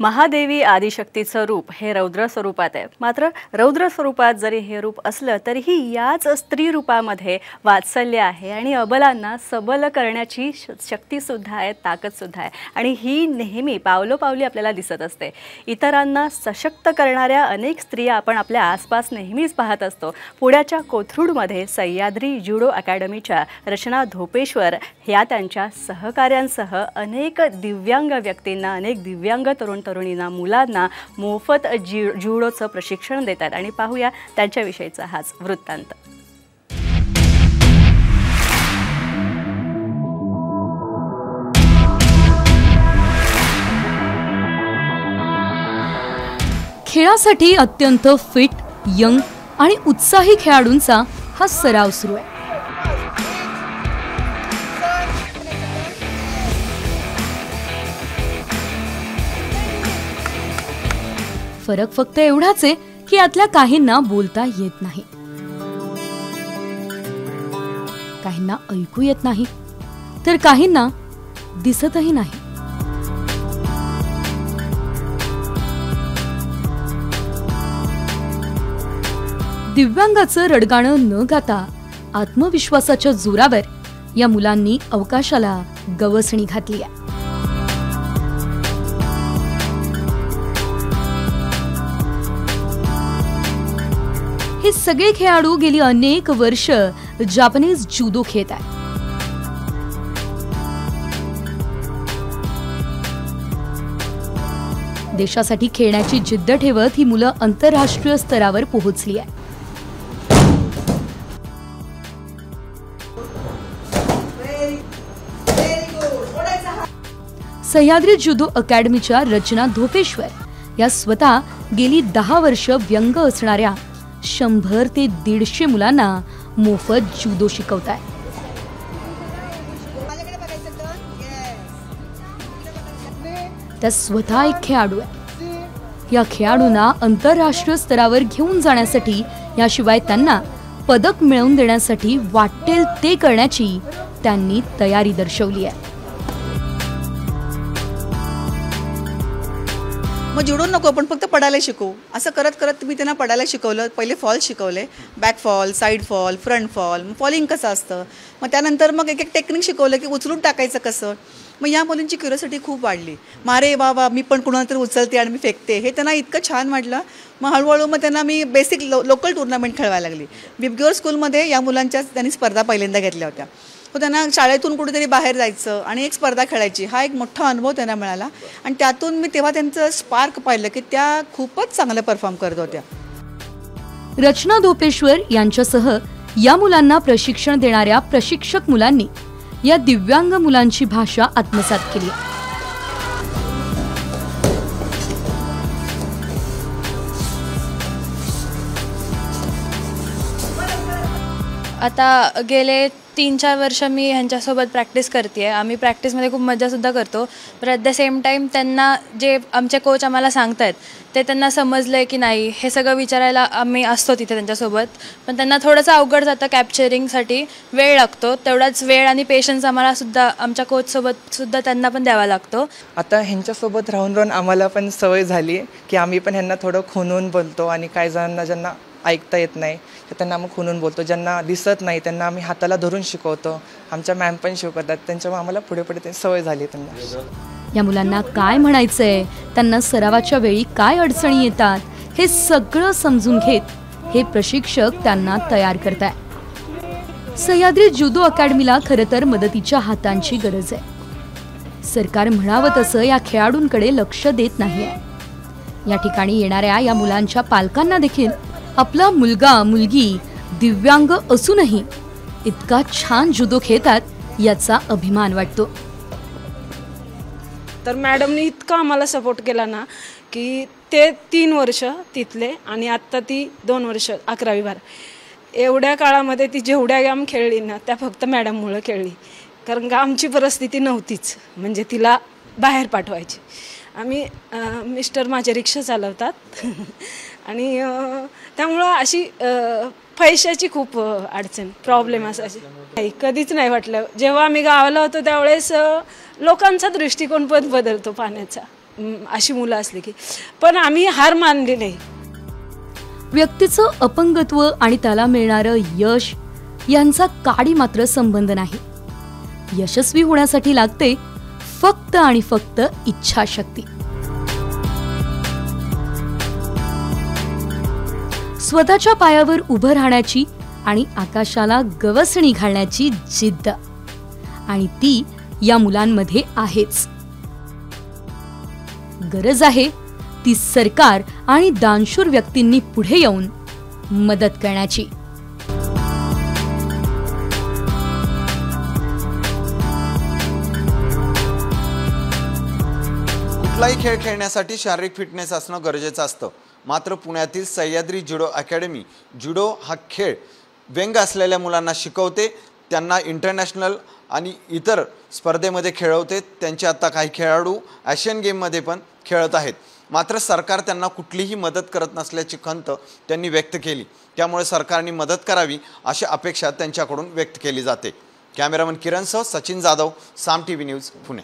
महादेवी आदिशक्तीचं रूप हे रौद्र स्वरूपात आहे। मात्र रौद्र स्वरूपात जरी हे रूप असलं तरीही याच स्त्री रूपामध्ये वात्सल्य आहे आणि अबलांना सबल करण्याची शक्ती सुद्धा आहे, ताकद सुद्धा आहे आणि ही नेहमी पावलोपावली आपल्याला दिसत असते। इतरांना सशक्त करणाऱ्या अनेक स्त्रिया आपण आपल्या आसपास नेहमीच पाहत असतो। पुण्याच्या कोथरूडमध्ये सह्याद्री जुडो अकॅडमीच्या रचना धोपेश्वर ह्या त्यांच्या सहकाऱ्यांसह अनेक दिव्यांग व्यक्तींना, अनेक दिव्यांग तरुणींना, मुलांना मोफत जुडोचं प्रशिक्षण देतात आणि पाहूया त्यांच्याविषयीचा हाच वृत्तांत। खेळासाठी अत्यंत फिट, यंग आणि उत्साही खेळाडूंचा हा सराव सुरू आहे। फरक फक्त एवढाच आहे की यातल्या काहींना बोलता येत नाही, काहींना ऐकू येत नाही, तर काहींना दिसतही नाही। दिव्यांगाचं रडगाणं न गाता आत्मविश्वासाच्या जोरावर या मुलांनी अवकाशाला गवसणी घातली आहे। हे सगळे खेळाडू गेली अनेक वर्ष जापानीज जुडो खेळत आहेत। देशासाठी खेळण्याची जिद्द ठेवत ही मुलं आंतरराष्ट्रीय स्तरावर पोहोचली आहे। सह्याद्री जुडो अकॅडमीच्या रचना धोपेश्वर या स्वतः गेली 10 वर्ष व्यंग असणाऱ्या 100 ते 150 मुलांना मोफत जुडो शिकवताय। त्या स्वतः एक खेळाडू आहे। या खेळाडूंना आंतरराष्ट्रीय स्तरावर घेऊन जाण्यासाठी, याशिवाय त्यांना पदक मिळवून देण्यासाठी वाटेल ते करण्याची त्यांनी तयारी दर्शवली आहे। मग जुडो नको, पण फक्त पडायला शिकू असं करत करत मी त्यांना पडायला शिकवलं। पहिले फॉल शिकवले, back fall, side fall, front fall, falling कसं असतं, मग त्यानंतर मग एक एक टेक्निक शिकवलं की उचलून टाकायचं कसं। मग या मुलींची क्युरिओसिटी खूप वाढली। मारे बाबा मी पण कुणाला तरी उचलते आणि मी फेकते, हे त्यांना इतकं छान वाटलं। मग हळूहळू मग त्यांना मी बेसिक लोकल टुर्नामेंट खेळवायला लागली। बिबग्योर स्कूलमध्ये या मुलांच्या त्यांनी स्पर्धा पहिल्यांदा घेतल्या होत्या। तो त्यांना शाळेतून कुठेतरी बाहेर जायचं आणि एक स्पर्धा खेळायची, हा एक मोठा अनुभव त्यांना मिळाला आणि त्यातून मी तेव्हा त्यांचं स्पार्क पाहिलं की त्या खूपच चांगलं परफॉर्म करत होत्या। रचना धोपेश्वर यांच्यासह या मुलांना प्रशिक्षण देणाऱ्या प्रशिक्षक मुलांनी या दिव्यांग मुलांची भाषा आत्मसात केली। आता गेले 3-4 वर्ष मी ह्यांच्यासोबत प्रॅक्टिस करते आहे। आम्ही प्रॅक्टिसमध्ये खूप मजासुद्धा करतो, पण ॲट द सेम टाईम त्यांना जे आमचे कोच आम्हाला सांगतात ते त्यांना समजलं आहे की नाही हे सगळं विचारायला आम्ही असतो तिथे त्यांच्यासोबत, पण त्यांना थोडंसं अवघड जातं। कॅप्चरिंगसाठी वेळ लागतो, तेवढाच वेळ आणि पेशन्स आम्हाला सुद्धा आमच्या कोचसोबत सुद्धा त्यांना पण द्यावा लागतो। आता ह्यांच्यासोबत राहून राहून आम्हाला पण सवय झाली की आम्ही पण ह्यांना थोडं खुनून बोलतो आणि काही जणांना ज्यांना ऐकता येत नाही तर त्यांना आम्ही खुनून बोलतो, ज्यांना दिसत नाही त्यांना आम्ही हाताला धरून शिकवतो। आमच्या मॅम पण शिकवतात, त्यांच्यामुळे आम्हाला पुढे पुढे ते सवय झाली त्यांना। या मुलांना काय म्हणायचंय, त्यांना सरावाच्या वेळी काय अडचणी येतात, हे सगळं समजून घेत हे प्रशिक्षक त्यांना तयार करताय। सह्याद्री जुडो अकॅडमीला खरं तर मदतीच्या हातांची गरज आहे। सरकार म्हणावं तसं या खेळाडूंकडे लक्ष देत नाहीये। या ठिकाणी येणाऱ्या या मुलांच्या पालकांना देखील आपला मुलगा मुलगी दिव्यांग असूनही इतका छान जुडो खेळतात याचा अभिमान वाटतो। तर मॅडमनी इतका आम्हाला सपोर्ट केला ना की ते 3 वर्ष तिथले आणि आत्ता ती 2 वर्ष 11वी-12वी एवढ्या काळामध्ये ती जेवढ्या गेम खेळली ना त्या फक्त मॅडममुळे खेळली, कारण का आमची परिस्थिती नव्हतीच, म्हणजे तिला बाहेर पाठवायची। आम्ही मिस्टर माझे रिक्षा चालवतात आणि त्यामुळं अशी पैशाची खूप अडचण प्रॉब्लेम असायची। नाही कधीच नाही वाटलं। जेव्हा आम्ही गावाला होतो त्यावेळेस लोकांचा दृष्टिकोन पण बदलतो पाण्याचा, अशी मुलं असली की, पण आम्ही हार मानली नाही. व्यक्तीचं अपंगत्व आणि त्याला मिळणारं यश यांचा काडी मात्र संबंध नाही. यशस्वी होण्यासाठी लागते फक्त आणि फक्त इच्छाशक्ती. स्वतःच्या पायावर उभं राहण्याची आणि आकाशाला गवसणी घालण्याची जिद्द, आणि ती या मुलांमध्ये आहेच. गरज आहे ती सरकार आणि दानशूर व्यक्तींनी पुढे येऊन मदत करण्याची. कुठलाही खेळ खेळण्यासाठी शारीरिक फिटनेस असणं गरजेचं असतं. मात्र पुण्यातील सह्याद्री जुडो अकॅडमी जुडो हा खेळ व्यंग असलेल्या मुलांना शिकवते, त्यांना इंटरनॅशनल आणि इतर स्पर्धेमध्ये खेळवते. त्यांचे आत्ता काही खेळाडू एशियन गेममध्ये पण खेळत आहेत. मात्र सरकार त्यांना कुठलीही मदत करत नसल्याची खंत त्यांनी व्यक्त केली. त्यामुळे सरकारने मदत करावी अशी अपेक्षा त्यांच्याकडून व्यक्त केली जाते. कॅमेरामन किरणसह सचिन जाधव, साम TV न्यूज, पुणे.